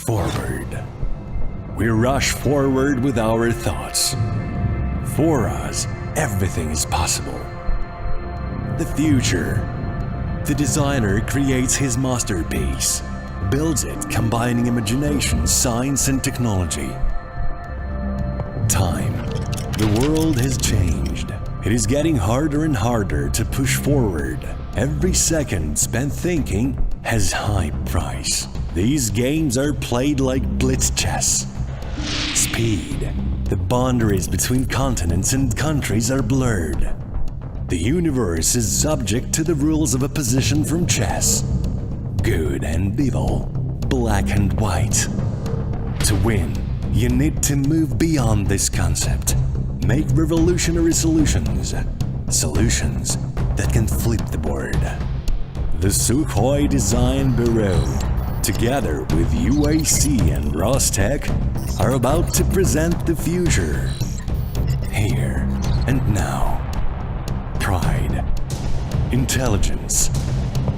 forward. We rush forward with our thoughts. For us, everything is possible. The future. The designer creates his masterpiece, builds it combining imagination, science and technology. Time. The world has changed. It is getting harder and harder to push forward. Every second spent thinking has high price. These games are played like blitz chess. Speed. The boundaries between continents and countries are blurred. The universe is subject to the rules of a position from chess. Good and evil, black and white. To win, you need to move beyond this concept. Make revolutionary solutions. Solutions that can flip the board. The Sukhoi Design Bureau, together with UAC and Rostec, are about to present the future. Here and now. Pride, intelligence,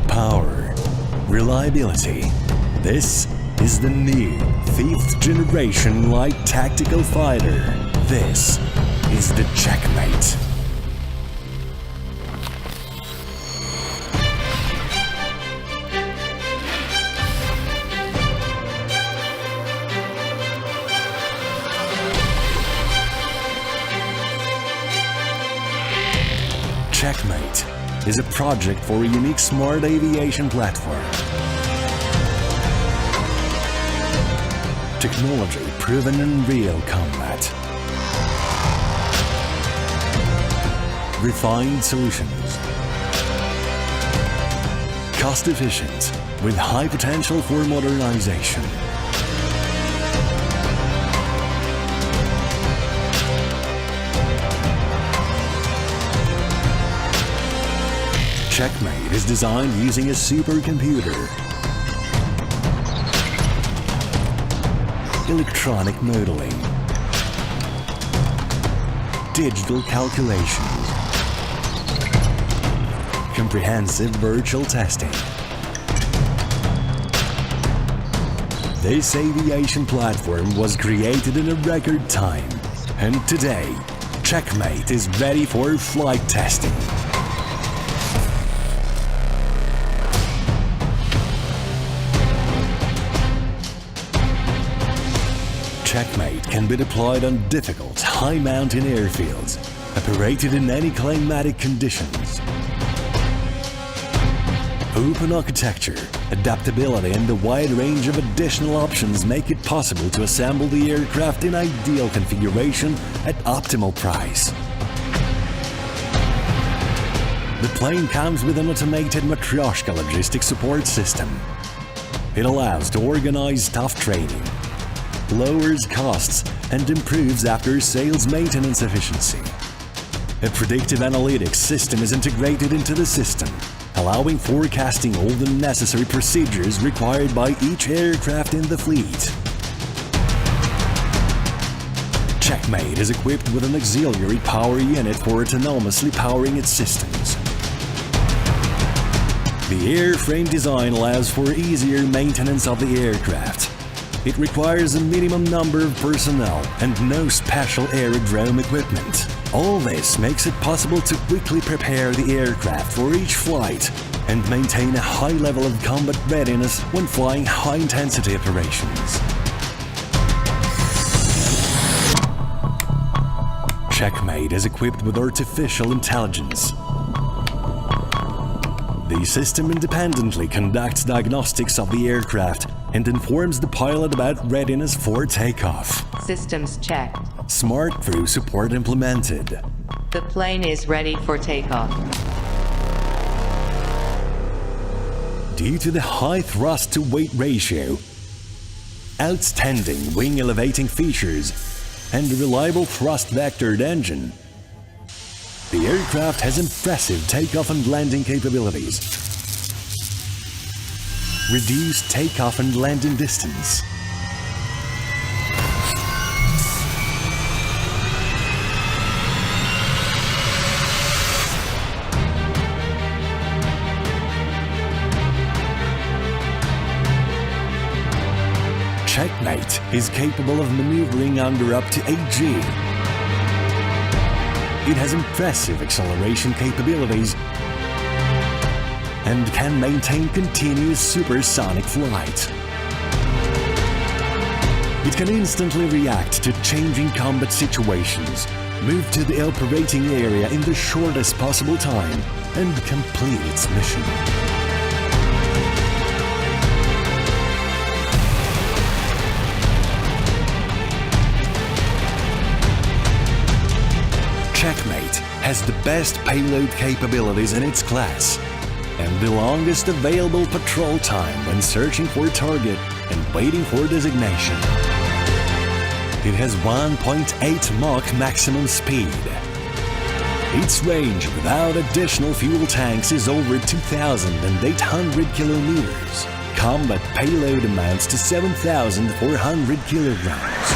power, reliability. This is the new 5th generation light tactical fighter. This is the Checkmate. Checkmate is a project for a unique smart aviation platform. Technology proven in real combat. Refined solutions. Cost efficient with high potential for modernization. Checkmate is designed using a supercomputer, electronic modeling, digital calculations, comprehensive virtual testing. This aviation platform was created in a record time, and today, Checkmate is ready for flight testing. Checkmate can be deployed on difficult, high-mountain airfields, operated in any climatic conditions. Open architecture, adaptability, and a wide range of additional options make it possible to assemble the aircraft in ideal configuration at optimal price. The plane comes with an automated Matryoshka logistics support system. It allows to organize staff training, lowers costs, and improves after-sales maintenance efficiency. A predictive analytics system is integrated into the system, allowing forecasting all the necessary procedures required by each aircraft in the fleet. Checkmate is equipped with an auxiliary power unit for autonomously powering its systems. The airframe design allows for easier maintenance of the aircraft. It requires a minimum number of personnel and no special aerodrome equipment. All this makes it possible to quickly prepare the aircraft for each flight and maintain a high level of combat readiness when flying high-intensity operations. Checkmate is equipped with artificial intelligence. The system independently conducts diagnostics of the aircraft and informs the pilot about readiness for takeoff. Systems checked. Smart crew support implemented. The plane is ready for takeoff. Due to the high thrust-to-weight ratio, outstanding wing elevating features, and a reliable thrust-vectored engine, the aircraft has impressive takeoff and landing capabilities. Reduced takeoff and landing distance. Checkmate is capable of maneuvering under up to 8G. It has impressive acceleration capabilities and can maintain continuous supersonic flight. It can instantly react to changing combat situations, move to the operating area in the shortest possible time, and complete its mission. Checkmate has the best payload capabilities in its class and the longest available patrol time when searching for a target and waiting for designation. It has 1.8 Mach maximum speed. Its range without additional fuel tanks is over 2,800 kilometers. Combat payload amounts to 7,400 kilograms.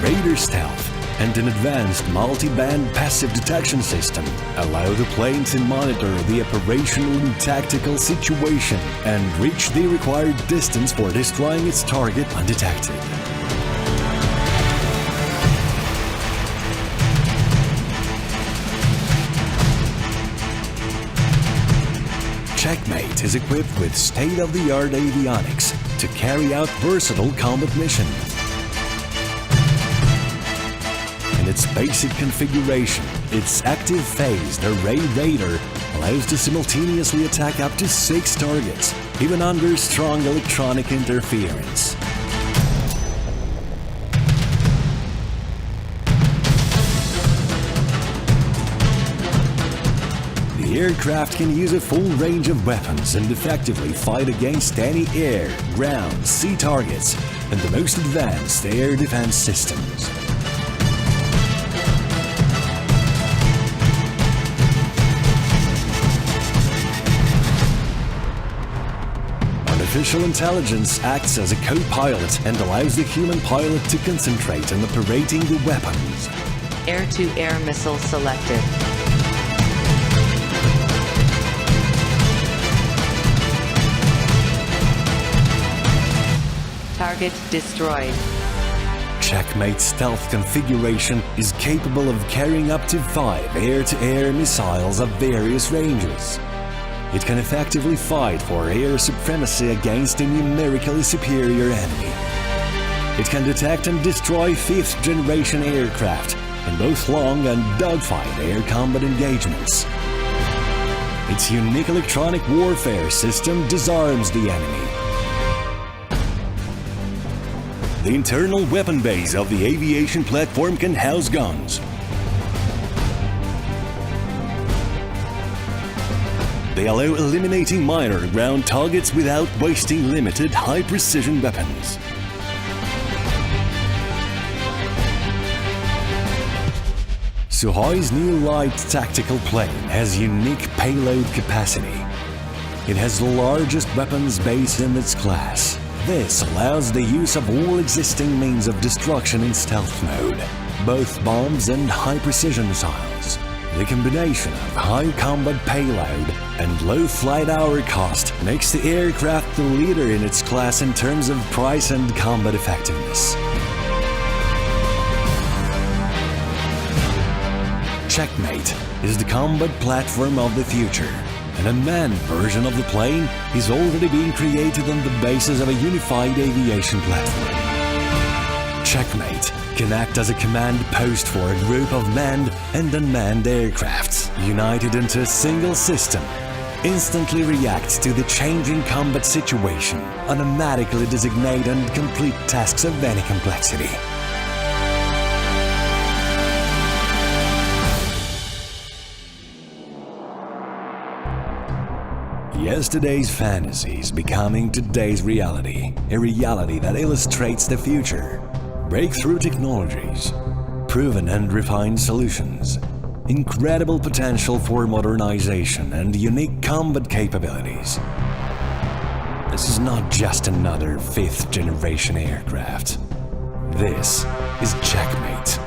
Radar stealth and an advanced multi-band passive detection system allow the plane to monitor the operational and tactical situation and reach the required distance for destroying its target undetected. Checkmate is equipped with state-of-the-art avionics to carry out versatile combat missions. In its basic configuration, its active phased array radar allows to simultaneously attack up to 6 targets, even under strong electronic interference. The aircraft can use a full range of weapons and effectively fight against any air, ground, sea targets, and the most advanced air defense systems. Artificial intelligence acts as a co-pilot and allows the human pilot to concentrate on operating the weapons. Air-to-air missile selected. Target destroyed. Checkmate's stealth configuration is capable of carrying up to 5 air-to-air missiles of various ranges. It can effectively fight for air supremacy against a numerically superior enemy. It can detect and destroy 5th-generation aircraft in both long and dogfight air combat engagements. Its unique electronic warfare system disarms the enemy. The internal weapon base of the aviation platform can house guns. They allow eliminating minor ground targets without wasting limited high-precision weapons. Sukhoi's new light tactical plane has unique payload capacity. It has the largest weapons base in its class. This allows the use of all existing means of destruction in stealth mode, both bombs and high-precision missiles. The combination of high combat payload and low flight hour cost makes the aircraft the leader in its class in terms of price and combat effectiveness. Checkmate is the combat platform of the future. An unmanned version of the plane is already being created on the basis of a unified aviation platform. Checkmate can act as a command post for a group of manned and unmanned aircrafts, united into a single system, instantly reacts to the changing combat situation, automatically designate and complete tasks of any complexity. Yesterday's fantasy is becoming today's reality, a reality that illustrates the future. Breakthrough technologies, proven and refined solutions, incredible potential for modernization and unique combat capabilities. This is not just another 5th-generation aircraft. This is Checkmate.